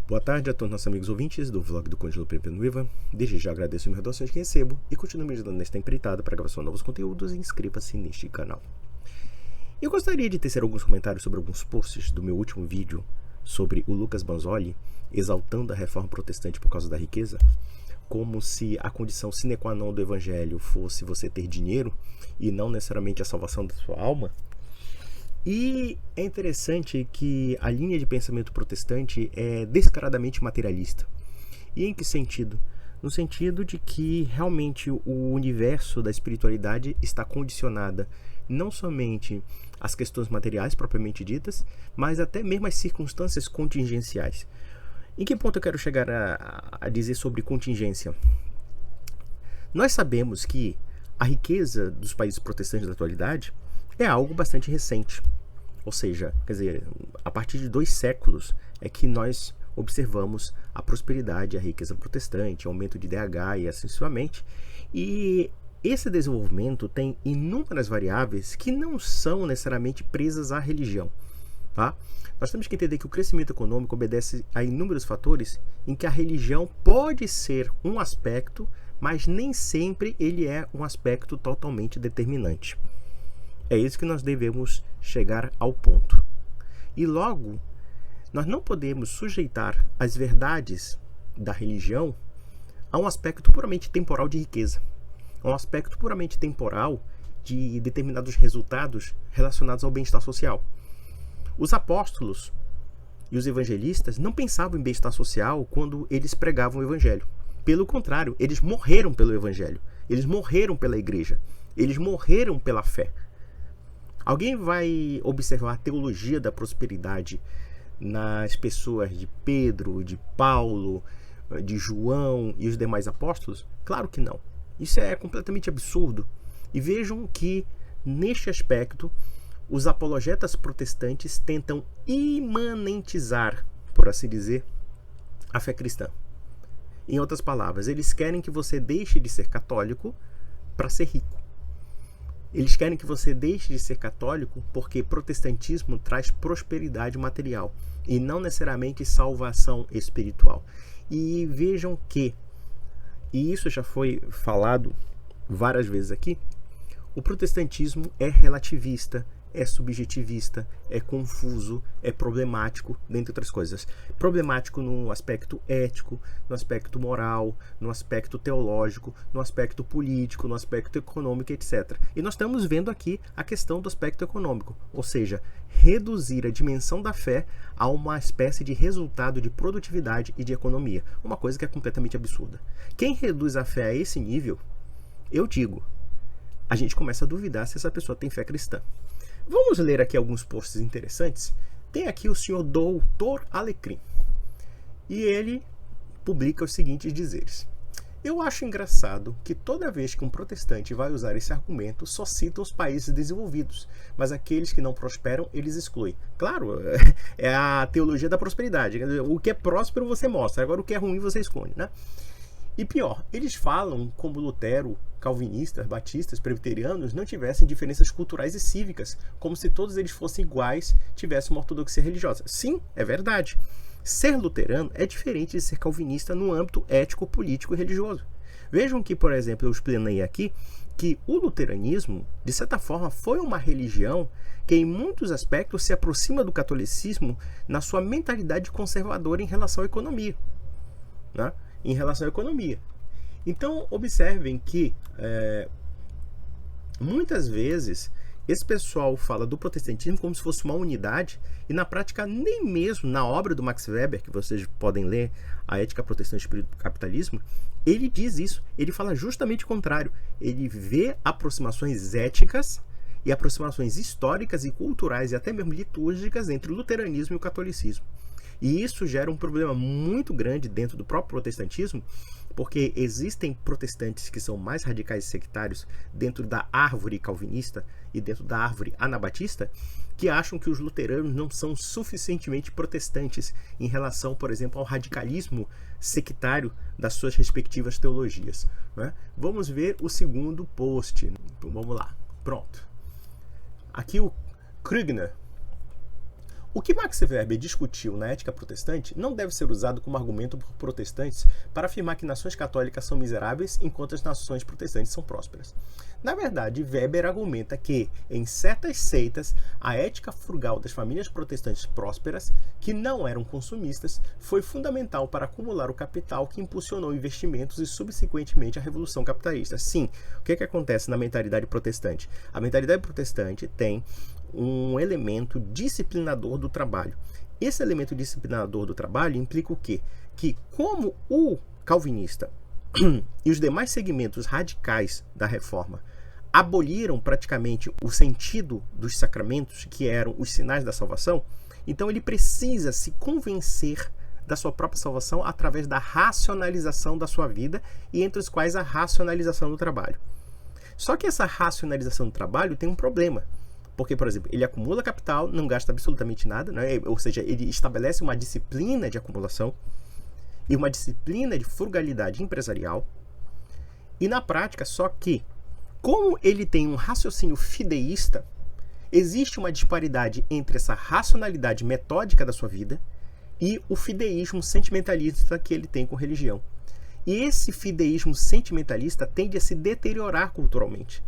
Boa tarde a todos nossos amigos ouvintes do vlog do Conde Lupe Nuiva. Desde já agradeço as doações que recebo e continuo me ajudando nesta empreitada para a gravação de novos conteúdos e inscreva-se neste canal. Eu gostaria de tecer alguns comentários sobre alguns posts do meu último vídeo sobre o Lucas Banzoli exaltando a reforma protestante por causa da riqueza, como se a condição sine qua non do evangelho fosse você ter dinheiro e não necessariamente a salvação da sua alma. E é interessante que a linha de pensamento protestante é descaradamente materialista. E em que sentido? No sentido de que realmente o universo da espiritualidade está condicionada não somente às questões materiais propriamente ditas, mas até mesmo às circunstâncias contingenciais. Em que ponto eu quero chegar a dizer sobre contingência? Nós sabemos que a riqueza dos países protestantes da atualidade é algo bastante recente. Ou seja, quer dizer, a partir de 2 séculos é que nós observamos a prosperidade, a riqueza protestante, aumento de IDH e assim sucessivamente. E esse desenvolvimento tem inúmeras variáveis que não são necessariamente presas à religião. Tá? Nós temos que entender que o crescimento econômico obedece a inúmeros fatores em que a religião pode ser um aspecto, mas nem sempre ele é um aspecto totalmente determinante. É isso que nós devemos chegar ao ponto. E logo, nós não podemos sujeitar as verdades da religião a um aspecto puramente temporal de riqueza, a um aspecto puramente temporal de determinados resultados relacionados ao bem-estar social. Os apóstolos e os evangelistas não pensavam em bem-estar social quando eles pregavam o evangelho. Pelo contrário, eles morreram pelo evangelho, eles morreram pela igreja, eles morreram pela fé. Alguém vai observar a teologia da prosperidade nas pessoas de Pedro, de Paulo, de João e os demais apóstolos? Claro que não. Isso é completamente absurdo. E vejam que, neste aspecto, os apologetas protestantes tentam imanentizar, por assim dizer, a fé cristã. Em outras palavras, eles querem que você deixe de ser católico para ser rico. Eles querem que você deixe de ser católico porque protestantismo traz prosperidade material e não necessariamente salvação espiritual. E vejam que, e isso já foi falado várias vezes aqui, o protestantismo é relativista, é subjetivista, é confuso, é problemático, dentre outras coisas. Problemático no aspecto ético, no aspecto moral, no aspecto teológico, no aspecto político, no aspecto econômico, etc. E nós estamos vendo aqui a questão do aspecto econômico, ou seja, reduzir a dimensão da fé a uma espécie de resultado de produtividade e de economia. Uma coisa que é completamente absurda. Quem reduz a fé a esse nível, eu digo, a gente começa a duvidar se essa pessoa tem fé cristã. Vamos ler aqui alguns posts interessantes. Tem aqui o senhor Doutor Alecrim. E ele publica os seguintes dizeres. Eu acho engraçado que toda vez que um protestante vai usar esse argumento, só citam os países desenvolvidos, mas aqueles que não prosperam, eles excluem. Claro, é a teologia da prosperidade. O que é próspero você mostra, agora o que é ruim você esconde, né? E pior, eles falam como Lutero, calvinistas, batistas, presbiterianos não tivessem diferenças culturais e cívicas, como se todos eles fossem iguais, tivessem uma ortodoxia religiosa. Sim, é verdade. Ser luterano é diferente de ser calvinista no âmbito ético, político e religioso. Vejam que, por exemplo, eu explanei aqui que o luteranismo, de certa forma, foi uma religião que em muitos aspectos se aproxima do catolicismo na sua mentalidade conservadora em relação à economia, né? Em relação à economia. Então, observem que muitas vezes esse pessoal fala do protestantismo como se fosse uma unidade e na prática nem mesmo na obra do Max Weber, que vocês podem ler, A Ética Protestante e Espírito do Capitalismo, ele diz isso, ele fala justamente o contrário. Ele vê aproximações éticas e aproximações históricas e culturais e até mesmo litúrgicas entre o luteranismo e o catolicismo. E isso gera um problema muito grande dentro do próprio protestantismo, porque existem protestantes que são mais radicais e sectários dentro da árvore calvinista e dentro da árvore anabatista, que acham que os luteranos não são suficientemente protestantes em relação, por exemplo, ao radicalismo sectário das suas respectivas teologias, né? Vamos ver o segundo post. Então, vamos lá. Pronto. Aqui o Krugner. O que Max Weber discutiu na Ética Protestante não deve ser usado como argumento por protestantes para afirmar que nações católicas são miseráveis enquanto as nações protestantes são prósperas. Na verdade, Weber argumenta que, em certas seitas, a ética frugal das famílias protestantes prósperas, que não eram consumistas, foi fundamental para acumular o capital que impulsionou investimentos e, subsequentemente, a Revolução Capitalista. Sim, o que acontece na mentalidade protestante? A mentalidade protestante tem um elemento disciplinador do trabalho. Esse elemento disciplinador do trabalho implica o quê? Que como o calvinista e os demais segmentos radicais da reforma aboliram praticamente o sentido dos sacramentos, que eram os sinais da salvação, então ele precisa se convencer da sua própria salvação através da racionalização da sua vida, e entre os quais a racionalização do trabalho. Só que essa racionalização do trabalho tem um problema. Porque, por exemplo, ele acumula capital, não gasta absolutamente nada, né? Ou seja, ele estabelece uma disciplina de acumulação e uma disciplina de frugalidade empresarial. E na prática, só que, como ele tem um raciocínio fideísta, existe uma disparidade entre essa racionalidade metódica da sua vida e o fideísmo sentimentalista que ele tem com religião. E esse fideísmo sentimentalista tende a se deteriorar culturalmente.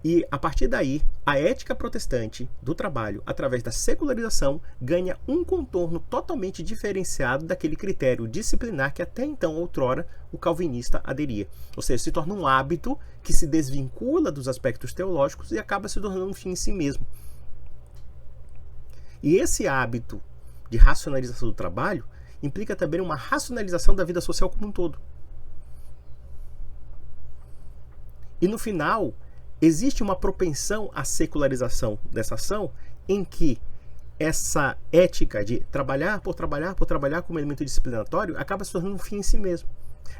E, a partir daí, a ética protestante do trabalho, através da secularização, ganha um contorno totalmente diferenciado daquele critério disciplinar que até então, outrora, o calvinista aderia. Ou seja, se torna um hábito que se desvincula dos aspectos teológicos e acaba se tornando um fim em si mesmo. E esse hábito de racionalização do trabalho implica também uma racionalização da vida social como um todo. E, no final, existe uma propensão à secularização dessa ação, em que essa ética de trabalhar por trabalhar como elemento disciplinatório acaba se tornando um fim em si mesmo.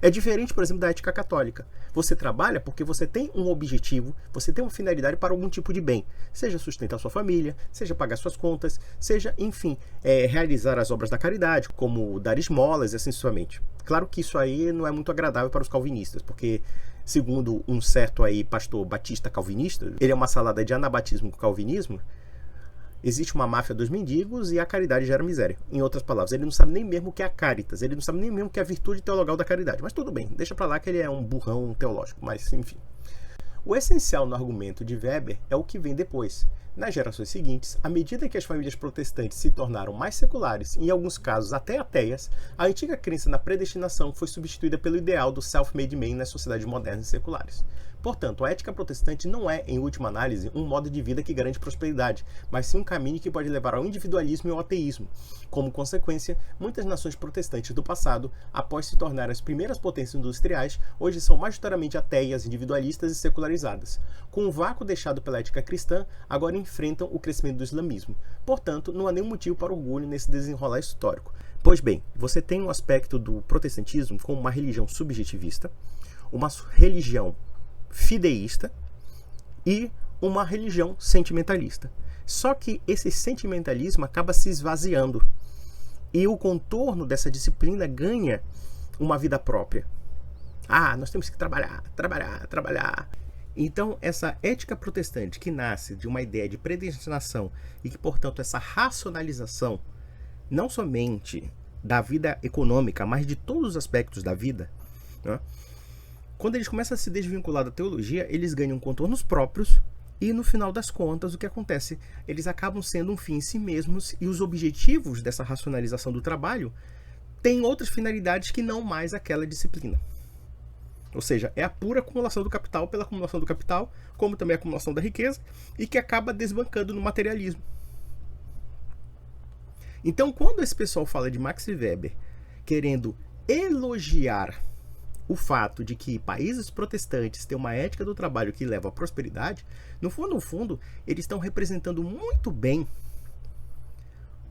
É diferente, por exemplo, da ética católica. Você trabalha porque você tem um objetivo, você tem uma finalidade para algum tipo de bem. Seja sustentar sua família, seja pagar suas contas, seja, enfim, realizar as obras da caridade, como dar esmolas e assim sucessivamente. Claro que isso aí não é muito agradável para os calvinistas, porque, segundo um certo aí pastor batista calvinista, ele é uma salada de anabatismo com calvinismo. Existe uma máfia dos mendigos e a caridade gera miséria. Em outras palavras, ele não sabe nem mesmo o que é a caritas, ele não sabe nem mesmo o que é a virtude teologal da caridade. Mas tudo bem, deixa pra lá que ele é um burrão teológico, mas enfim. O essencial no argumento de Weber é o que vem depois. Nas gerações seguintes, à medida que as famílias protestantes se tornaram mais seculares, e em alguns casos até ateias, a antiga crença na predestinação foi substituída pelo ideal do self-made man nas sociedades modernas e seculares. Portanto, a ética protestante não é, em última análise, um modo de vida que garante prosperidade, mas sim um caminho que pode levar ao individualismo e ao ateísmo. Como consequência, muitas nações protestantes do passado, após se tornar as primeiras potências industriais, hoje são majoritariamente ateias, individualistas e secularizadas. Com o vácuo deixado pela ética cristã, agora enfrentam o crescimento do islamismo. Portanto, não há nenhum motivo para orgulho nesse desenrolar histórico. Pois bem, você tem um aspecto do protestantismo como uma religião subjetivista, uma religião fideísta e uma religião sentimentalista. Só que esse sentimentalismo acaba se esvaziando e o contorno dessa disciplina ganha uma vida própria. Nós temos que trabalhar. Então, essa ética protestante que nasce de uma ideia de predestinação e que, portanto, essa racionalização não somente da vida econômica, mas de todos os aspectos da vida, né? Quando eles começam a se desvincular da teologia, eles ganham contornos próprios e, no final das contas, o que acontece? Eles acabam sendo um fim em si mesmos e os objetivos dessa racionalização do trabalho têm outras finalidades que não mais aquela disciplina. Ou seja, é a pura acumulação do capital pela acumulação do capital, como também a acumulação da riqueza, e que acaba desbancando no materialismo. Então, quando esse pessoal fala de Max Weber querendo elogiar o fato de que países protestantes têm uma ética do trabalho que leva à prosperidade, no fundo, eles estão representando muito bem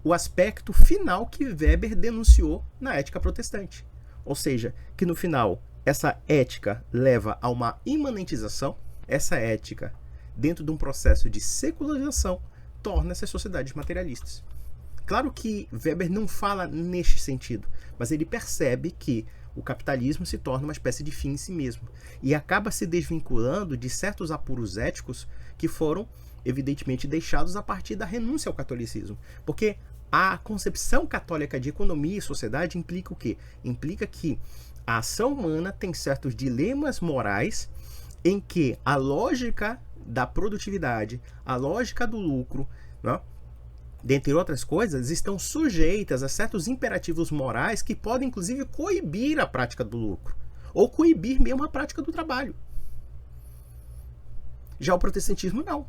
o aspecto final que Weber denunciou na ética protestante. Ou seja, que no final, essa ética leva a uma imanentização, essa ética, dentro de um processo de secularização, torna essas sociedades materialistas. Claro que Weber não fala neste sentido, mas ele percebe que o capitalismo se torna uma espécie de fim em si mesmo e acaba se desvinculando de certos apuros éticos que foram evidentemente deixados a partir da renúncia ao catolicismo. Porque a concepção católica de economia e sociedade implica o quê? Implica que a ação humana tem certos dilemas morais em que a lógica da produtividade, a lógica do lucro, né, dentre outras coisas, estão sujeitas a certos imperativos morais que podem, inclusive, coibir a prática do lucro, ou coibir mesmo a prática do trabalho. Já o protestantismo, não.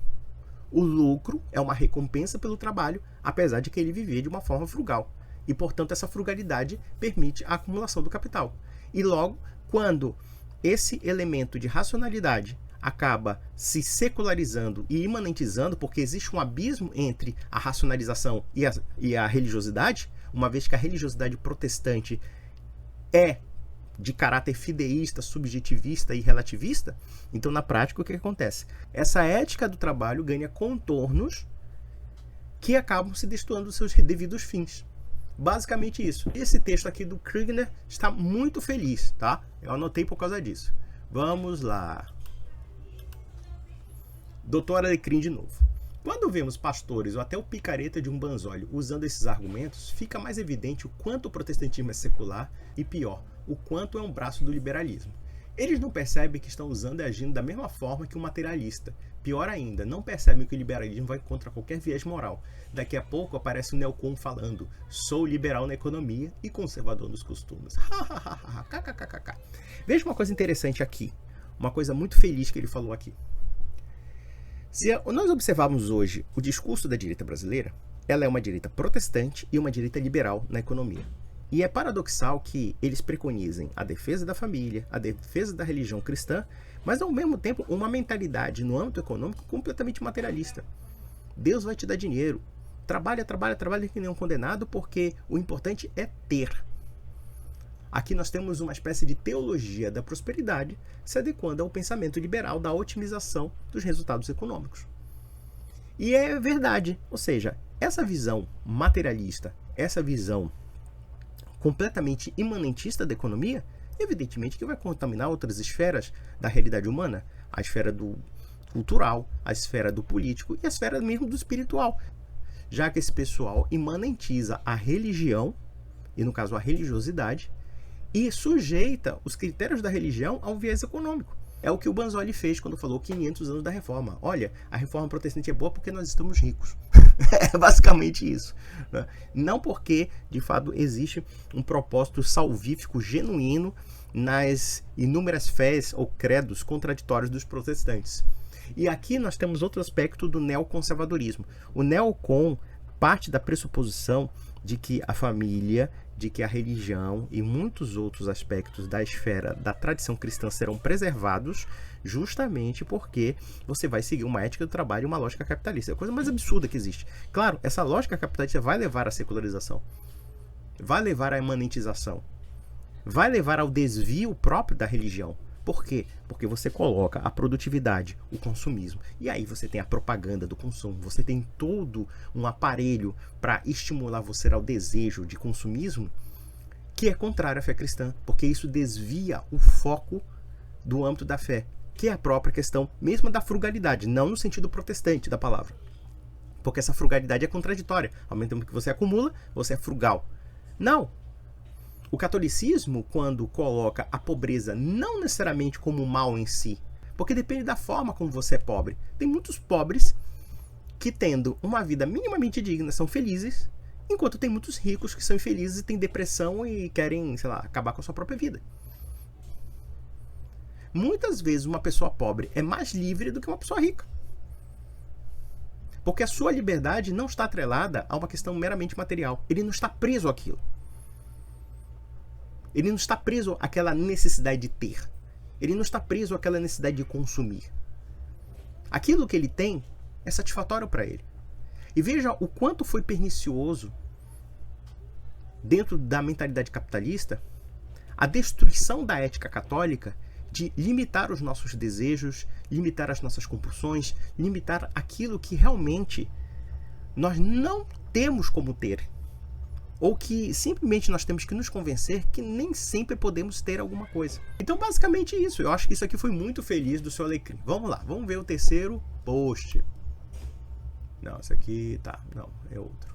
O lucro é uma recompensa pelo trabalho, apesar de que ele viver de uma forma frugal. E, portanto, essa frugalidade permite a acumulação do capital. E logo, quando esse elemento de racionalidade acaba se secularizando e imanentizando, porque existe um abismo entre a racionalização e a religiosidade, uma vez que a religiosidade protestante é de caráter fideísta, subjetivista e relativista, então na prática o que acontece? Essa ética do trabalho ganha contornos que acabam se destoando dos seus devidos fins. Basicamente isso. Esse texto aqui do Kriegner está muito feliz, tá? Eu anotei por causa disso. Vamos lá. Doutor Alecrim de novo. Quando vemos pastores ou até o picareta de um Banzolli usando esses argumentos, fica mais evidente o quanto o protestantismo é secular e, pior, o quanto é um braço do liberalismo. Eles não percebem que estão usando e agindo da mesma forma que o materialista. Pior ainda, não percebem que o liberalismo vai contra qualquer viés moral. Daqui a pouco aparece o neocon falando: sou liberal na economia e conservador nos costumes. KKKKK. Veja uma coisa interessante aqui. Uma coisa muito feliz que ele falou aqui. Se nós observarmos hoje o discurso da direita brasileira, ela é uma direita protestante e uma direita liberal na economia. E é paradoxal que eles preconizem a defesa da família, a defesa da religião cristã, mas ao mesmo tempo uma mentalidade no âmbito econômico completamente materialista. Deus vai te dar dinheiro. Trabalha, trabalha, trabalha que nem um condenado, porque o importante é ter. Aqui nós temos uma espécie de teologia da prosperidade se adequando ao pensamento liberal da otimização dos resultados econômicos. E é verdade, ou seja, essa visão materialista, essa visão completamente imanentista da economia, evidentemente que vai contaminar outras esferas da realidade humana, a esfera do cultural, a esfera do político e a esfera mesmo do espiritual, já que esse pessoal imanentiza a religião, e no caso a religiosidade, e sujeita os critérios da religião a um viés econômico. É o que o Banzolli fez quando falou 500 anos da reforma. Olha, a reforma protestante é boa porque nós estamos ricos. É basicamente isso, né? Não porque, de fato, existe um propósito salvífico genuíno nas inúmeras fés ou credos contraditórios dos protestantes. E aqui nós temos outro aspecto do neoconservadorismo. O neocon parte da pressuposição de que a família, de que a religião e muitos outros aspectos da esfera da tradição cristã serão preservados justamente porque você vai seguir uma ética do trabalho e uma lógica capitalista. É a coisa mais absurda que existe. Claro, essa lógica capitalista vai levar à secularização, vai levar à imanentização, vai levar ao desvio próprio da religião. Por quê? Porque você coloca a produtividade, o consumismo, e aí você tem a propaganda do consumo, você tem todo um aparelho para estimular você ao desejo de consumismo que é contrário à fé cristã, porque isso desvia o foco do âmbito da fé, que é a própria questão mesmo da frugalidade, não no sentido protestante da palavra, porque essa frugalidade é contraditória. Ao mesmo tempo que você acumula, você é frugal. Não! O catolicismo, quando coloca a pobreza não necessariamente como um mal em si, porque depende da forma como você é pobre. Tem muitos pobres que, tendo uma vida minimamente digna, são felizes, enquanto tem muitos ricos que são infelizes e têm depressão e querem, sei lá, acabar com a sua própria vida. Muitas vezes uma pessoa pobre é mais livre do que uma pessoa rica. Porque a sua liberdade não está atrelada a uma questão meramente material. Ele não está preso àquilo. Ele não está preso àquela necessidade de ter. Ele não está preso àquela necessidade de consumir. Aquilo que ele tem é satisfatório para ele. E veja o quanto foi pernicioso, dentro da mentalidade capitalista, a destruição da ética católica de limitar os nossos desejos, limitar as nossas compulsões, limitar aquilo que realmente nós não temos como ter. Ou que simplesmente nós temos que nos convencer que nem sempre podemos ter alguma coisa. Então, basicamente isso. Eu acho que isso aqui foi muito feliz do seu Alecrim. Vamos lá, vamos ver o terceiro post. Não, esse aqui tá. Não, é outro.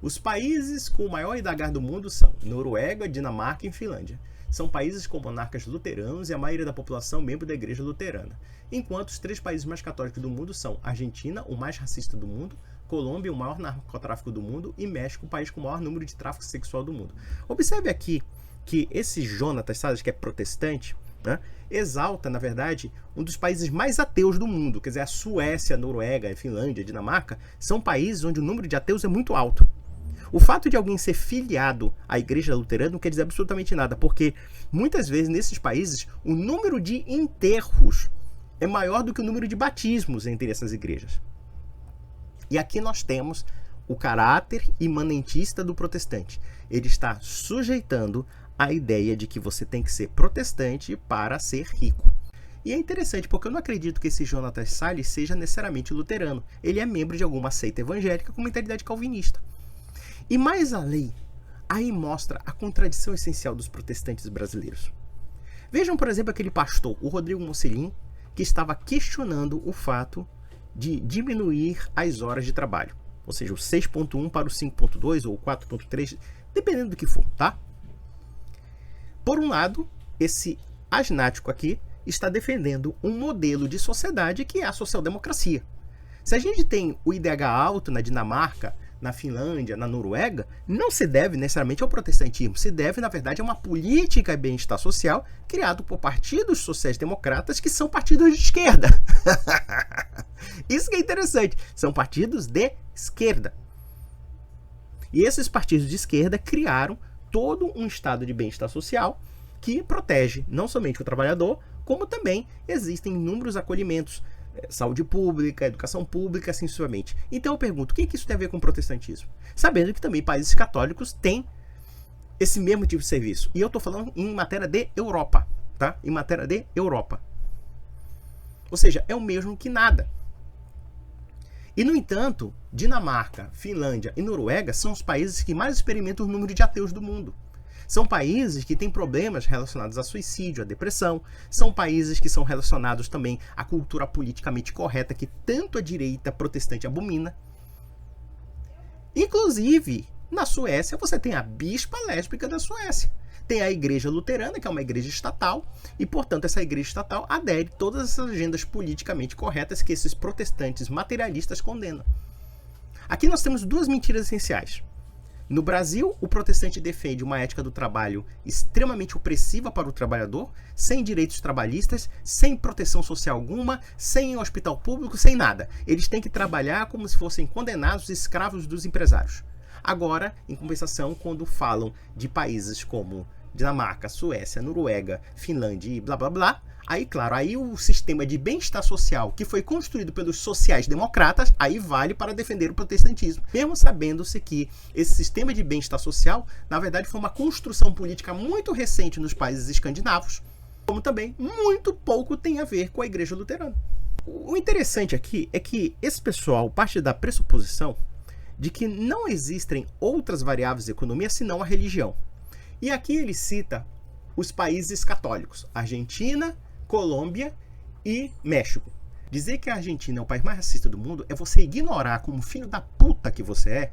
Os países com o maior IDH do mundo são Noruega, Dinamarca e Finlândia. São países com monarcas luteranos e a maioria da população membro da igreja luterana. Enquanto os 3 países mais católicos do mundo são Argentina, o mais racista do mundo, Colômbia, o maior narcotráfico do mundo, e México, o país com o maior número de tráfico sexual do mundo. Observe aqui que esse Jonatas Salles, que é protestante, né, exalta, na verdade, um dos países mais ateus do mundo. Quer dizer, a Suécia, a Noruega, a Finlândia, a Dinamarca, são países onde o número de ateus é muito alto. O fato de alguém ser filiado à igreja luterana não quer dizer absolutamente nada, porque muitas vezes nesses países o número de enterros é maior do que o número de batismos entre essas igrejas. E aqui nós temos o caráter imanentista do protestante. Ele está sujeitando a ideia de que você tem que ser protestante para ser rico. E é interessante, porque eu não acredito que esse Jonatas Salles seja necessariamente luterano. Ele é membro de alguma seita evangélica com mentalidade calvinista. E mais além, aí mostra a contradição essencial dos protestantes brasileiros. Vejam, por exemplo, aquele pastor, o Rodrigo Mocelin, que estava questionando o fato de diminuir as horas de trabalho. Ou seja, o 6.1 para o 5.2 ou 4.3, dependendo do que for, tá? Por um lado, esse asnático aqui está defendendo um modelo de sociedade que é a social-democracia. Se a gente tem o IDH alto na Dinamarca, na Finlândia, na Noruega, não se deve necessariamente ao protestantismo, se deve, na verdade, a uma política de bem-estar social criado por partidos sociais-democratas que são partidos de esquerda. Isso que é interessante, são partidos de esquerda. E esses partidos de esquerda criaram todo um estado de bem-estar social que protege não somente o trabalhador, como também existem inúmeros acolhimentos, saúde pública, educação pública, assim sucessivamente. Então eu pergunto, o que isso tem a ver com o protestantismo? Sabendo que também países católicos têm esse mesmo tipo de serviço. E eu estou falando em matéria de Europa, tá? Em matéria de Europa. Ou seja, é o mesmo que nada. E, no entanto, Dinamarca, Finlândia e Noruega são os países que mais experimentam o número de ateus do mundo. São países que têm problemas relacionados a suicídio, a depressão. São países que são relacionados também à cultura politicamente correta que tanto a direita protestante abomina. Inclusive, na Suécia, você tem a bispa lésbica da Suécia. Tem a igreja luterana, que é uma igreja estatal, e, portanto, essa igreja estatal adere a todas essas agendas politicamente corretas que esses protestantes materialistas condenam. Aqui nós temos 2 mentiras essenciais. No Brasil, o protestante defende uma ética do trabalho extremamente opressiva para o trabalhador, sem direitos trabalhistas, sem proteção social alguma, sem hospital público, sem nada. Eles têm que trabalhar como se fossem condenados escravos dos empresários. Agora, em compensação, quando falam de países como Dinamarca, Suécia, Noruega, Finlândia e blá blá blá, aí, claro, aí o sistema de bem-estar social que foi construído pelos sociais-democratas, aí vale para defender o protestantismo. Mesmo sabendo-se que esse sistema de bem-estar social, na verdade, foi uma construção política muito recente nos países escandinavos, como também muito pouco tem a ver com a igreja luterana. O interessante aqui é que esse pessoal parte da pressuposição de que não existem outras variáveis da economia senão a religião. E aqui ele cita os países católicos, Argentina, Colômbia e México. Dizer que a Argentina é o país mais racista do mundo é você ignorar, como filho da puta que você é,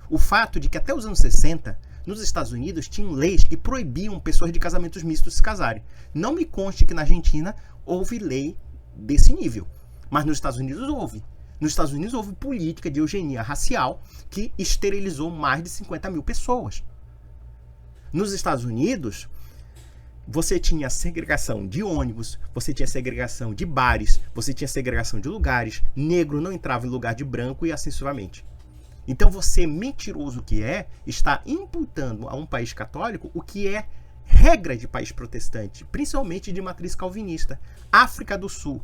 o fato de que até os anos 60, nos Estados Unidos, tinham leis que proibiam pessoas de casamentos mistos se casarem. Não me conste que na Argentina houve lei desse nível, mas nos Estados Unidos houve. Nos Estados Unidos houve política de eugenia racial que esterilizou mais de 50 mil pessoas. Nos Estados Unidos, você tinha segregação de ônibus, você tinha segregação de bares, você tinha segregação de lugares, negro não entrava em lugar de branco e assim sucessivamente. Então você, mentiroso que é, está imputando a um país católico o que é regra de país protestante, principalmente de matriz calvinista. África do Sul.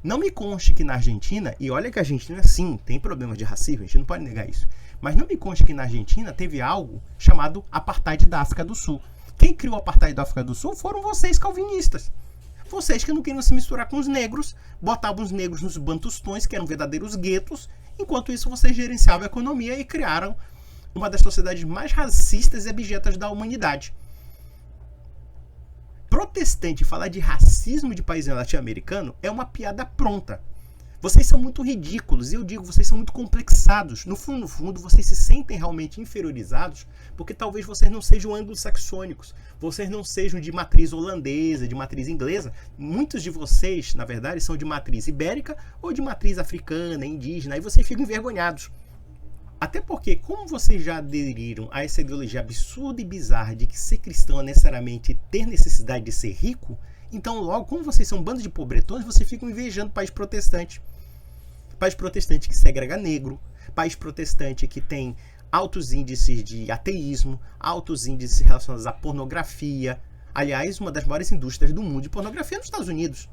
Não me conste que na Argentina, e olha que a Argentina sim tem problemas de racismo, a gente não pode negar isso, mas não me conste que na Argentina teve algo chamado apartheid da África do Sul. Quem criou o apartheid da África do Sul foram vocês calvinistas. Vocês que não queriam se misturar com os negros, botavam os negros nos bantustões, que eram verdadeiros guetos, enquanto isso vocês gerenciavam a economia e criaram uma das sociedades mais racistas e abjetas da humanidade. Protestante falar de racismo de país latino-americano é uma piada pronta. Vocês são muito ridículos, e eu digo, vocês são muito complexados. No fundo, vocês se sentem realmente inferiorizados porque talvez vocês não sejam anglo-saxônicos, vocês não sejam de matriz holandesa, de matriz inglesa. Muitos de vocês, na verdade, são de matriz ibérica ou de matriz africana, indígena, e vocês ficam envergonhados. Até porque, como vocês já aderiram a essa ideologia absurda e bizarra de que ser cristão é necessariamente ter necessidade de ser rico, então logo, como vocês são um bando de pobretões, vocês ficam invejando o país protestante. País protestante que segrega negro, país protestante que tem altos índices de ateísmo, altos índices relacionados à pornografia. Aliás, uma das maiores indústrias do mundo de pornografia é nos Estados Unidos,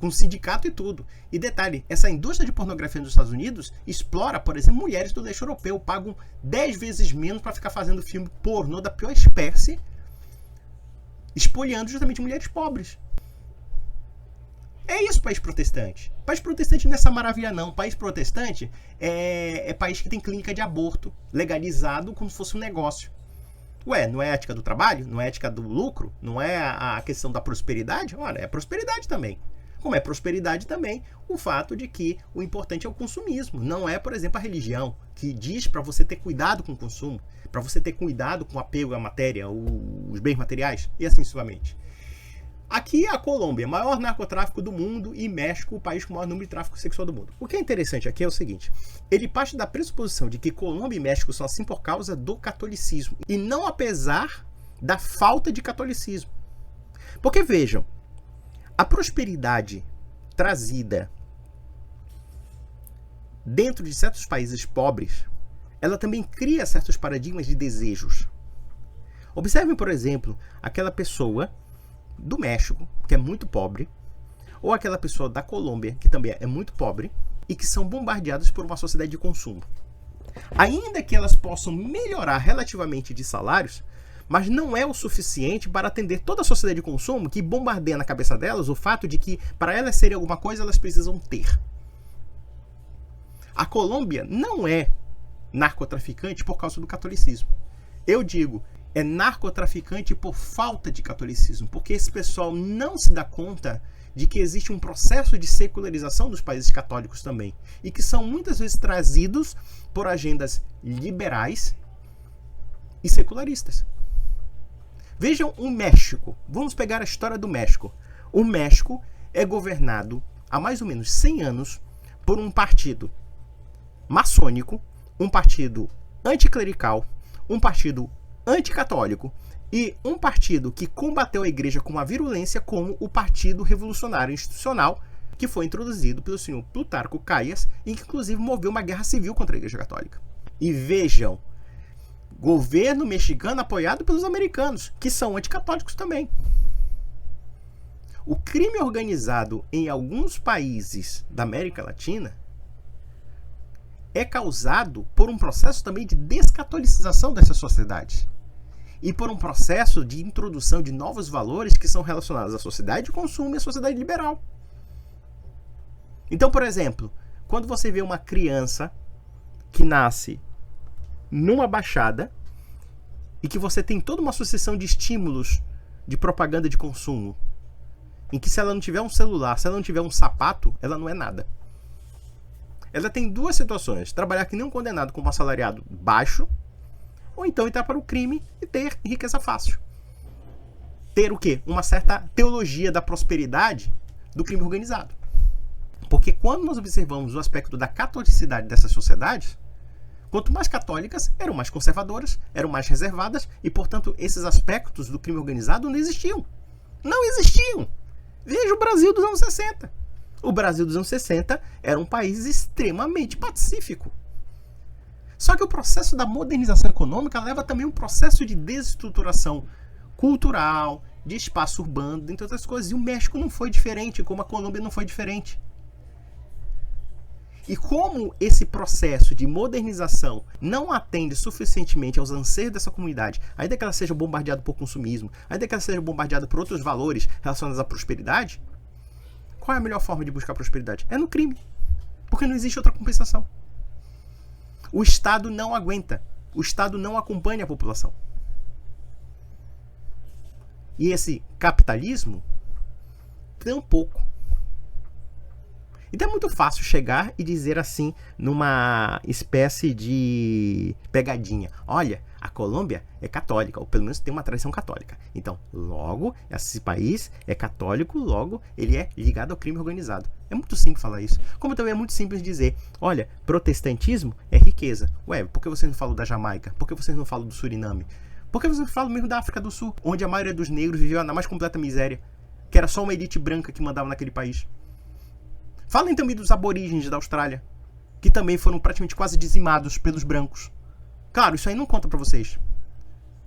com sindicato e tudo. E detalhe, essa indústria de pornografia nos Estados Unidos explora, por exemplo, mulheres do leste europeu, pagam 10 vezes menos para ficar fazendo filme pornô da pior espécie, espoliando justamente mulheres pobres. É isso, país protestante. País protestante não é essa maravilha, não. País protestante é país que tem clínica de aborto legalizado como se fosse um negócio. Ué, não é ética do trabalho? Não é ética do lucro? Não é a questão da prosperidade? Olha, é prosperidade também. Como é prosperidade também o fato de que o importante é o consumismo. Não é, por exemplo, a religião, que diz para você ter cuidado com o consumo, para você ter cuidado com o apego à matéria, os bens materiais, e assim sucessivamente. Aqui é a Colômbia, maior narcotráfico do mundo, e México, o país com o maior número de tráfico sexual do mundo. O que é interessante aqui é o seguinte: ele parte da pressuposição de que Colômbia e México são assim por causa do catolicismo, e não apesar da falta de catolicismo. Porque vejam, a prosperidade trazida dentro de certos países pobres, ela também cria certos paradigmas de desejos. Observem, por exemplo, aquela pessoa do México, que é muito pobre, ou aquela pessoa da Colômbia, que também é muito pobre, e que são bombardeadas por uma sociedade de consumo. Ainda que elas possam melhorar relativamente de salários, mas não é o suficiente para atender toda a sociedade de consumo que bombardeia na cabeça delas o fato de que, para elas serem alguma coisa, elas precisam ter. A Colômbia não é narcotraficante por causa do catolicismo. Eu digo, é narcotraficante por falta de catolicismo, porque esse pessoal não se dá conta de que existe um processo de secularização dos países católicos também, e que são muitas vezes trazidos por agendas liberais e secularistas. Vejam o México. Vamos pegar a história do México. O México é governado há mais ou menos 100 anos por um partido maçônico, um partido anticlerical, um partido anticatólico e um partido que combateu a igreja com uma virulência, como o Partido Revolucionário Institucional, que foi introduzido pelo senhor Plutarco Calles e que inclusive moveu uma guerra civil contra a igreja católica. E vejam, governo mexicano apoiado pelos americanos, que são anticatólicos também. O crime organizado em alguns países da América Latina é causado por um processo também de descatolicização dessas sociedades e por um processo de introdução de novos valores que são relacionados à sociedade de consumo e à sociedade liberal. Então, por exemplo, quando você vê uma criança que nasce numa baixada e que você tem toda uma sucessão de estímulos de propaganda de consumo, em que se ela não tiver um celular, se ela não tiver um sapato, ela não é nada. Ela tem duas situações: trabalhar que nem um condenado com um assalariado baixo, ou então entrar para o crime e ter riqueza fácil. Ter o quê? Uma certa teologia da prosperidade do crime organizado. Porque quando nós observamos o aspecto da catolicidade dessas sociedades, quanto mais católicas, eram mais conservadoras, eram mais reservadas, e, portanto, esses aspectos do crime organizado não existiam. Não existiam! Veja o Brasil dos anos 60. O Brasil dos anos 60 era um país extremamente pacífico. Só que o processo da modernização econômica leva também um processo de desestruturação cultural, de espaço urbano, entre outras coisas. E o México não foi diferente, como a Colômbia não foi diferente. E como esse processo de modernização não atende suficientemente aos anseios dessa comunidade, ainda que ela seja bombardeada por consumismo, ainda que ela seja bombardeada por outros valores relacionados à prosperidade, qual é a melhor forma de buscar prosperidade? É no crime. Porque não existe outra compensação. O Estado não aguenta. O Estado não acompanha a população. E esse capitalismo, tampouco. Então é muito fácil chegar e dizer assim, numa espécie de pegadinha: olha, a Colômbia é católica, ou pelo menos tem uma tradição católica. Então, logo, esse país é católico, logo, ele é ligado ao crime organizado. É muito simples falar isso. Como também é muito simples dizer: olha, protestantismo é riqueza. Ué, por que vocês não falam da Jamaica? Por que vocês não falam do Suriname? Por que vocês não falam mesmo da África do Sul, onde a maioria dos negros vivia na mais completa miséria, que era só uma elite branca que mandava naquele país? Falem também dos aborígenes da Austrália, que também foram praticamente quase dizimados pelos brancos. Claro, isso aí não conta pra vocês.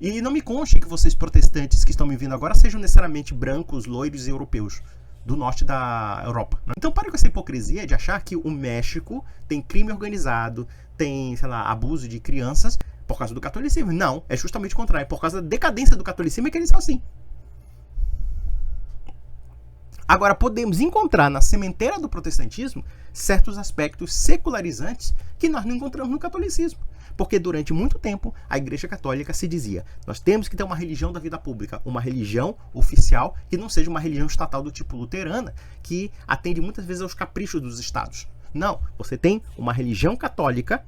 E não me conste que vocês protestantes que estão me vindo agora sejam necessariamente brancos, loiros e europeus, do norte da Europa. Então pare com essa hipocrisia de achar que o México tem crime organizado, tem, sei lá, abuso de crianças por causa do catolicismo. Não, é justamente o contrário. É por causa da decadência do catolicismo que eles são assim. Agora, podemos encontrar na sementeira do protestantismo certos aspectos secularizantes que nós não encontramos no catolicismo. Porque durante muito tempo a Igreja Católica se dizia: nós temos que ter uma religião da vida pública, uma religião oficial que não seja uma religião estatal do tipo luterana, que atende muitas vezes aos caprichos dos estados. Não, você tem uma religião católica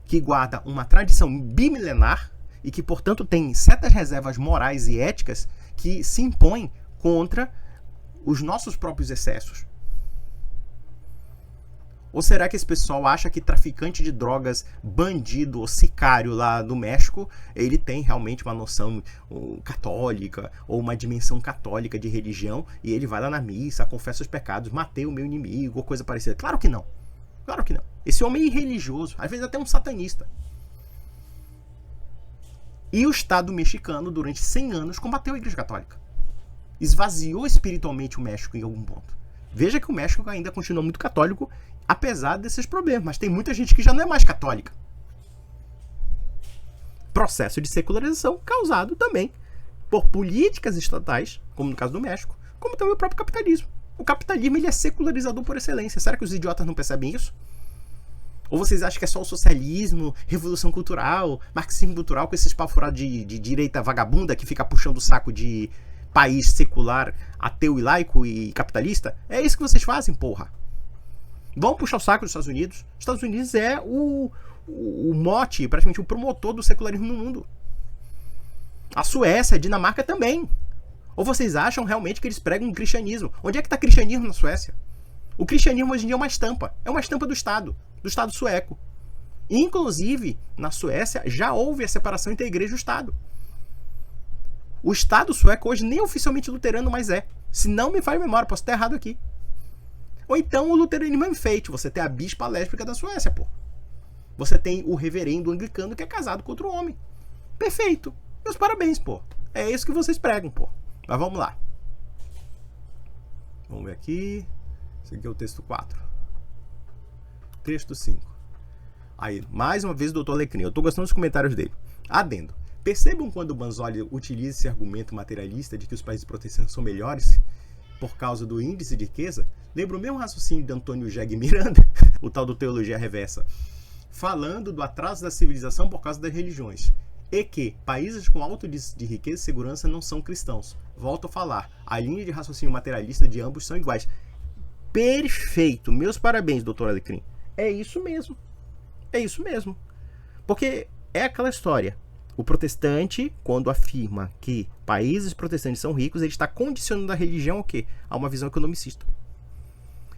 que guarda uma tradição bimilenar e que, portanto, tem certas reservas morais e éticas que se impõem contra os nossos próprios excessos. Ou será que esse pessoal acha que traficante de drogas, bandido ou sicário lá do México, ele tem realmente uma noção católica ou uma dimensão católica de religião e ele vai lá na missa, confessa os pecados, matei o meu inimigo ou coisa parecida? Claro que não. Claro que não. Esse homem é irreligioso, às vezes até um satanista. E o Estado mexicano, durante 100 anos, combateu a Igreja Católica. Esvaziou espiritualmente o México em algum ponto. Veja que o México ainda continua muito católico, apesar desses problemas, mas tem muita gente que já não é mais católica. Processo de secularização causado também por políticas estatais, como no caso do México, como também o próprio capitalismo. O capitalismo, ele é secularizador por excelência. Será que os idiotas não percebem isso? Ou vocês acham que é só o socialismo, revolução cultural, marxismo cultural, com esses pau furados de direita vagabunda que fica puxando o saco de país secular, ateu e laico e capitalista? É isso que vocês fazem, porra. Vão puxar o saco dos Estados Unidos. Os Estados Unidos é o mote, praticamente o promotor do secularismo no mundo. A Suécia, a Dinamarca também. Ou vocês acham realmente que eles pregam o cristianismo? Onde é que está o cristianismo na Suécia? O cristianismo hoje em dia é uma estampa do Estado sueco. Inclusive, na Suécia já houve a separação entre a igreja e o Estado. O Estado sueco hoje nem oficialmente luterano mais é. Se não me falha a memória, posso estar errado aqui. Ou então o luteranismo é enfeite. Você tem a bispa lésbica da Suécia, pô. Você tem o reverendo anglicano que é casado com outro homem. Perfeito. Meus parabéns, pô. É isso que vocês pregam, pô. Mas vamos lá. Vamos ver aqui. Esse aqui é o texto 4. Texto 5. Aí, mais uma vez, o Dr. Alecrim. Eu tô gostando dos comentários dele. Adendo. Percebam quando o Banzoli utiliza esse argumento materialista de que os países protestantes são melhores por causa do índice de riqueza? Lembra o mesmo raciocínio de Antônio Jeg Miranda, o tal do Teologia Reversa, falando do atraso da civilização por causa das religiões, e que países com alto índice de riqueza e segurança não são cristãos. Volto a falar, a linha de raciocínio materialista de ambos são iguais. Perfeito, meus parabéns, Dr. Alecrim. É isso mesmo. É isso mesmo. Porque é aquela história. O protestante, quando afirma que países protestantes são ricos, ele está condicionando a religião ao quê? A uma visão economicista.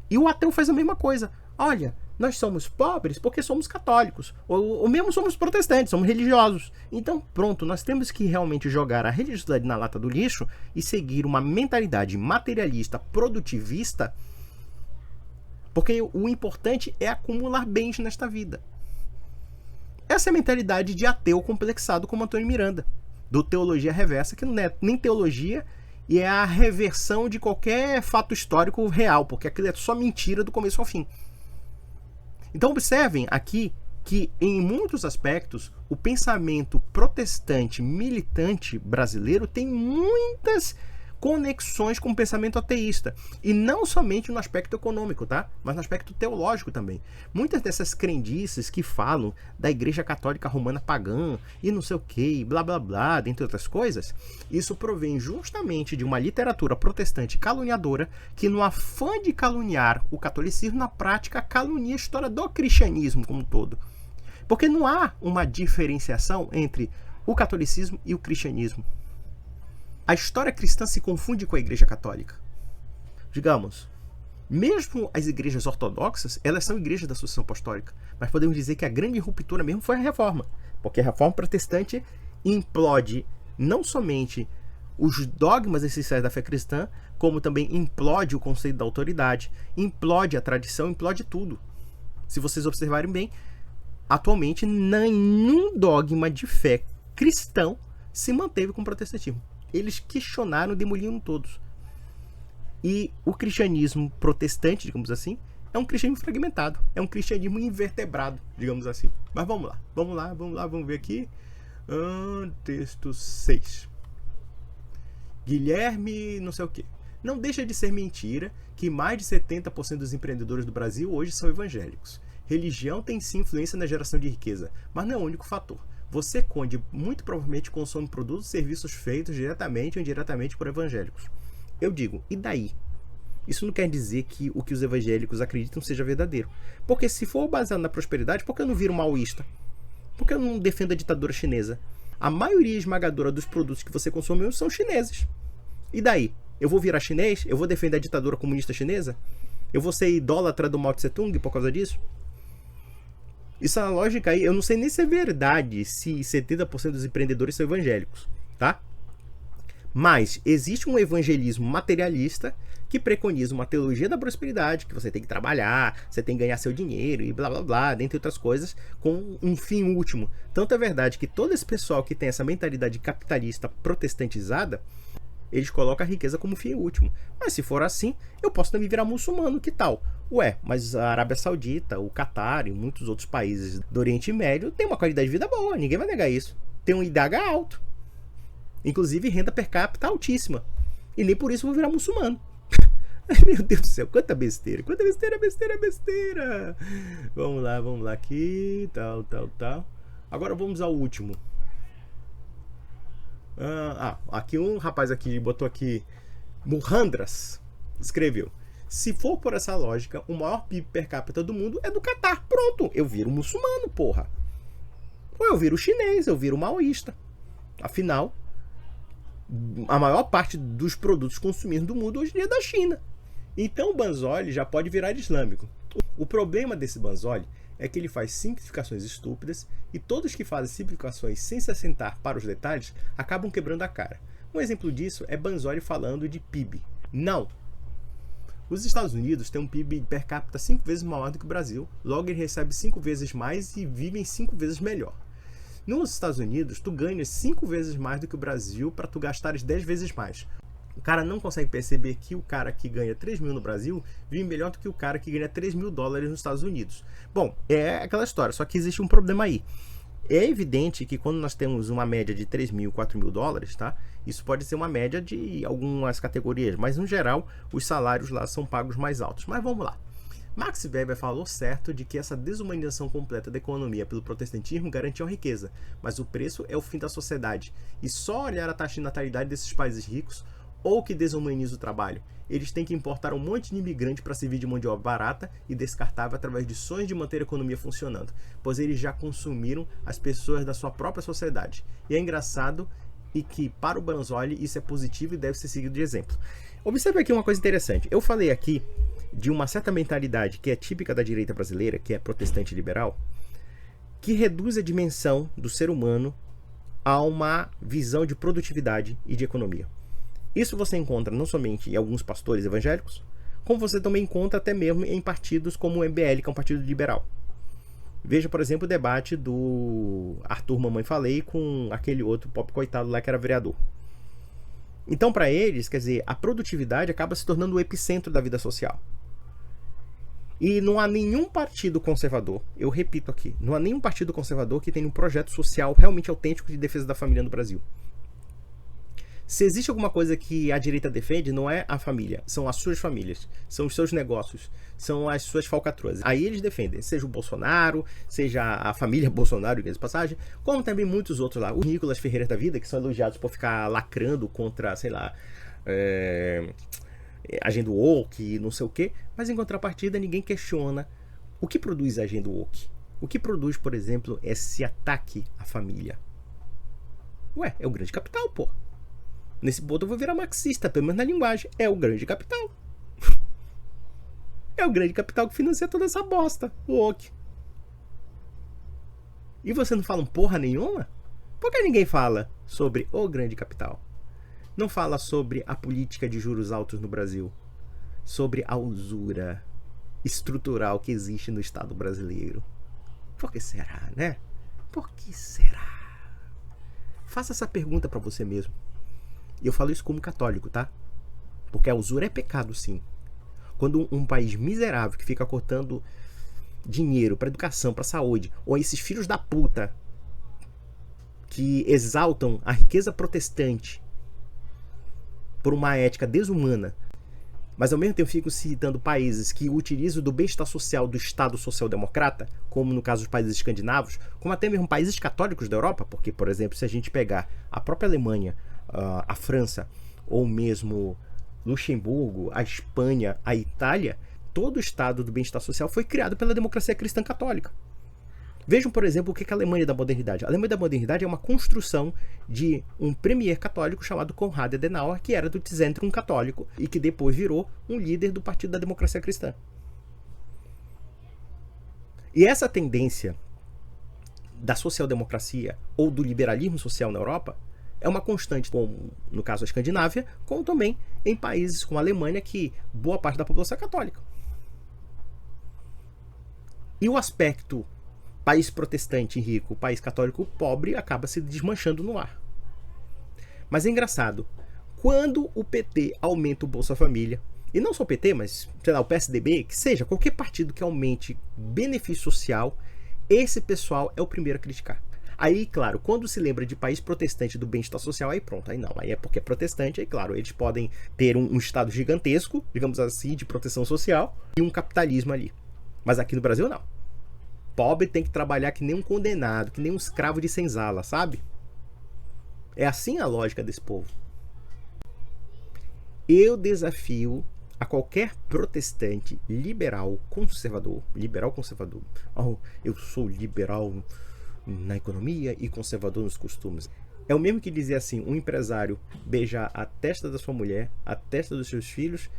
E o ateu faz a mesma coisa. Olha, nós somos pobres porque somos católicos. Ou mesmo somos protestantes, somos religiosos. Então, pronto, nós temos que realmente jogar a religiosidade na lata do lixo e seguir uma mentalidade materialista, produtivista, porque o importante é acumular bens nesta vida. Essa é a mentalidade de ateu complexado como Antônio Miranda, do Teologia Reversa, que não é nem teologia e é a reversão de qualquer fato histórico real, porque aquilo é só mentira do começo ao fim. Então observem aqui que, em muitos aspectos, o pensamento protestante militante brasileiro tem muitas conexões com o pensamento ateísta. E não somente no aspecto econômico, tá? Mas no aspecto teológico também. Muitas dessas crendices que falam da Igreja Católica Romana pagã e não sei o que, blá blá blá, dentre outras coisas, isso provém justamente de uma literatura protestante caluniadora que, no afã de caluniar o catolicismo, na prática calunia a história do cristianismo como um todo. Porque não há uma diferenciação entre o catolicismo e o cristianismo. A história cristã se confunde com a Igreja Católica. Digamos, mesmo as igrejas ortodoxas, elas são igrejas da sucessão apostólica, mas podemos dizer que a grande ruptura mesmo foi a Reforma, porque a Reforma protestante implode não somente os dogmas essenciais da fé cristã, como também implode o conceito da autoridade, implode a tradição, implode tudo. Se vocês observarem bem, atualmente nenhum dogma de fé cristão se manteve com o protestantismo. Eles questionaram, demoliram todos. E o cristianismo protestante, digamos assim, é um cristianismo fragmentado. É um cristianismo invertebrado, digamos assim. Mas vamos lá, vamos ver aqui. Texto 6. Guilherme, não sei o quê. Não deixa de ser mentira que mais de 70% dos empreendedores do Brasil hoje são evangélicos. Religião tem sim influência na geração de riqueza, mas não é o único fator. Você, Conde, muito provavelmente consome produtos e serviços feitos diretamente ou indiretamente por evangélicos. Eu digo, e daí? Isso não quer dizer que o que os evangélicos acreditam seja verdadeiro. Porque se for baseado na prosperidade, por que eu não viro maoísta? Por que eu não defendo a ditadura chinesa? A maioria esmagadora dos produtos que você consome são chineses. E daí? Eu vou virar chinês? Eu vou defender a ditadura comunista chinesa? Eu vou ser idólatra do Mao Tse Tung por causa disso? Isso é uma lógica aí, eu não sei nem se é verdade se 70% dos empreendedores são evangélicos, tá? Mas existe um evangelismo materialista que preconiza uma teologia da prosperidade, que você tem que trabalhar, você tem que ganhar seu dinheiro e blá blá blá, dentre outras coisas, com um fim último. Tanto é verdade que todo esse pessoal que tem essa mentalidade capitalista protestantizada, eles colocam a riqueza como fim último. Mas se for assim, eu posso também virar muçulmano, que tal? Ué, mas a Arábia Saudita, o Catar e muitos outros países do Oriente Médio têm uma qualidade de vida boa, ninguém vai negar isso. Tem um IDH alto. Inclusive renda per capita altíssima. E nem por isso eu vou virar muçulmano. Ai, meu Deus do céu, quanta besteira. Quanta besteira. Vamos lá aqui, tal. Agora vamos ao último. Aqui um rapaz aqui botou aqui, Muhandras, escreveu: se for por essa lógica, o maior PIB per capita do mundo é do Catar. Pronto, eu viro muçulmano, porra. Ou eu viro chinês, eu viro maoísta. Afinal, a maior parte dos produtos consumidos do mundo hoje em dia é da China. Então o Banzoli já pode virar islâmico. O problema desse Banzoli é que ele faz simplificações estúpidas e todos que fazem simplificações sem se assentar para os detalhes acabam quebrando a cara. Um exemplo disso é Banzoli falando de PIB. Não! Os Estados Unidos têm um PIB per capita 5 vezes maior do que o Brasil, logo ele recebe 5 vezes mais e vive 5 vezes melhor. Nos Estados Unidos, tu ganhas 5 vezes mais do que o Brasil para tu gastares 10 vezes mais. O cara não consegue perceber que o cara que ganha 3 mil no Brasil vive melhor do que o cara que ganha 3 mil dólares nos Estados Unidos. Bom, é aquela história, só que existe um problema aí. É evidente que quando nós temos uma média de 3 mil, 4 mil dólares, tá? Isso pode ser uma média de algumas categorias, mas no geral os salários lá são pagos mais altos. Mas vamos lá. Max Weber falou certo de que essa desumanização completa da economia pelo protestantismo garantia a riqueza, mas o preço é o fim da sociedade. E só olhar a taxa de natalidade desses países ricos ou que desumaniza o trabalho. Eles têm que importar um monte de imigrante para servir de mão de obra barata e descartável através de sonhos de manter a economia funcionando, pois eles já consumiram as pessoas da sua própria sociedade. E é engraçado e que, para o Banzoli, isso é positivo e deve ser seguido de exemplo. Observe aqui uma coisa interessante. Eu falei aqui de uma certa mentalidade que é típica da direita brasileira, que é protestante liberal, que reduz a dimensão do ser humano a uma visão de produtividade e de economia. Isso você encontra não somente em alguns pastores evangélicos, como você também encontra até mesmo em partidos como o MBL, que é um partido liberal. Veja, por exemplo, o debate do Arthur Mamãe Falei com aquele outro pobre coitado lá que era vereador. Então, para eles, quer dizer, a produtividade acaba se tornando o epicentro da vida social. E não há nenhum partido conservador, eu repito aqui, não há nenhum partido conservador que tenha um projeto social realmente autêntico de defesa da família no Brasil. Se existe alguma coisa que a direita defende, não é a família, são as suas famílias, são os seus negócios, são as suas falcatruas. Aí eles defendem, seja o Bolsonaro, seja a família Bolsonaro, de passagem, como também muitos outros lá, os Nicolas Ferreira da vida, que são elogiados por ficar lacrando contra, sei lá, agenda woke, não sei o quê, mas em contrapartida ninguém questiona o que produz a agenda woke. O que produz, por exemplo, esse ataque à família? Ué, é o grande capital, pô. Nesse ponto eu vou virar marxista, pelo menos na linguagem. É o grande capital. É o grande capital que financia toda essa bosta. O woke. E você não fala porra nenhuma? Por que ninguém fala sobre o grande capital? Não fala sobre a política de juros altos no Brasil. Sobre a usura estrutural que existe no Estado brasileiro. Por que será, né? Por que será? Faça essa pergunta para você mesmo. E eu falo isso como católico, tá? Porque a usura é pecado, sim. Quando um país miserável que fica cortando dinheiro para educação, para saúde, ou esses filhos da puta que exaltam a riqueza protestante por uma ética desumana, mas ao mesmo tempo fico citando países que utilizam do bem-estar social do Estado social-democrata, como no caso dos países escandinavos, como até mesmo países católicos da Europa, porque, por exemplo, se a gente pegar a própria Alemanha, a França, ou mesmo Luxemburgo, a Espanha, a Itália, todo o Estado do bem-estar social foi criado pela democracia cristã católica. Vejam, por exemplo, o que é a Alemanha da modernidade. A Alemanha da modernidade é uma construção de um premier católico chamado Konrad Adenauer, que era do Zentrum católico e que depois virou um líder do Partido da Democracia Cristã. E essa tendência da social-democracia ou do liberalismo social na Europa é uma constante, como no caso da Escandinávia, como também em países como a Alemanha, que boa parte da população é católica. E o aspecto país protestante rico, país católico pobre, acaba se desmanchando no ar. Mas é engraçado, quando o PT aumenta o Bolsa Família, e não só o PT, mas sei lá, o PSDB, que seja, qualquer partido que aumente benefício social, esse pessoal é o primeiro a criticar. Aí, claro, quando se lembra de país protestante do bem-estar social, aí pronto, aí não, aí é porque é protestante, aí claro, eles podem ter um estado gigantesco, digamos assim, de proteção social e um capitalismo ali. Mas aqui no Brasil não. Pobre tem que trabalhar que nem um condenado, que nem um escravo de senzala, sabe? É assim a lógica desse povo. Eu desafio a qualquer protestante liberal conservador. Oh, eu sou liberal na economia e conservador nos costumes. É o mesmo que dizer assim, um empresário beijar a testa da sua mulher, a testa dos seus filhos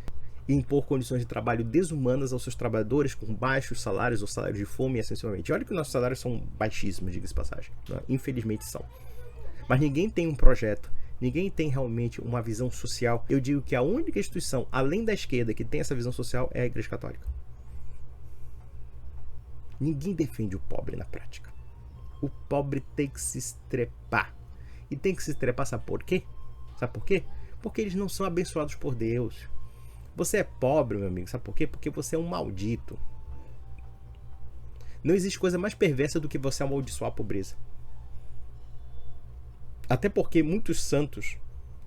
e impor condições de trabalho desumanas aos seus trabalhadores com baixos salários ou salários de fome e assim sucessivamente. Olha que nossos salários são baixíssimos, diga-se de passagem. Né? Infelizmente são. Mas ninguém tem um projeto, ninguém tem realmente uma visão social. Eu digo que a única instituição, além da esquerda, que tem essa visão social é a Igreja Católica. Ninguém defende o pobre na prática. O pobre tem que se estrepar. E tem que se estrepar, sabe por quê? Sabe por quê? Porque eles não são abençoados por Deus. Você é pobre, meu amigo, sabe por quê? Porque você é um maldito. Não existe coisa mais perversa do que você amaldiçoar a pobreza. Até porque muitos santos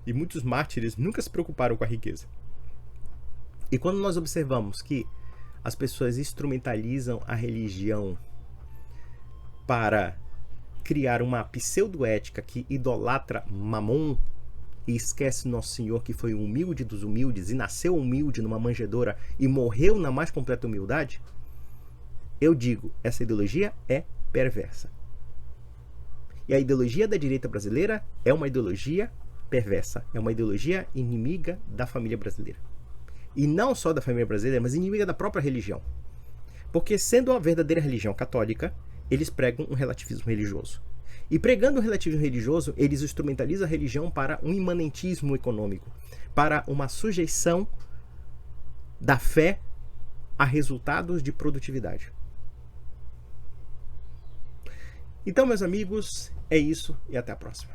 e muitos mártires nunca se preocuparam com a riqueza. E quando nós observamos que as pessoas instrumentalizam a religião para criar uma pseudoética que idolatra Mamon e esquece Nosso Senhor, que foi o humilde dos humildes e nasceu humilde numa manjedoura e morreu na mais completa humildade, eu digo, essa ideologia é perversa. E a ideologia da direita brasileira é uma ideologia perversa, é uma ideologia inimiga da família brasileira. E não só da família brasileira, mas inimiga da própria religião. Porque sendo a verdadeira religião católica, eles pregam um relativismo religioso. E pregando o relativismo religioso, eles instrumentalizam a religião para um imanentismo econômico, para uma sujeição da fé a resultados de produtividade. Então, meus amigos, é isso e até a próxima.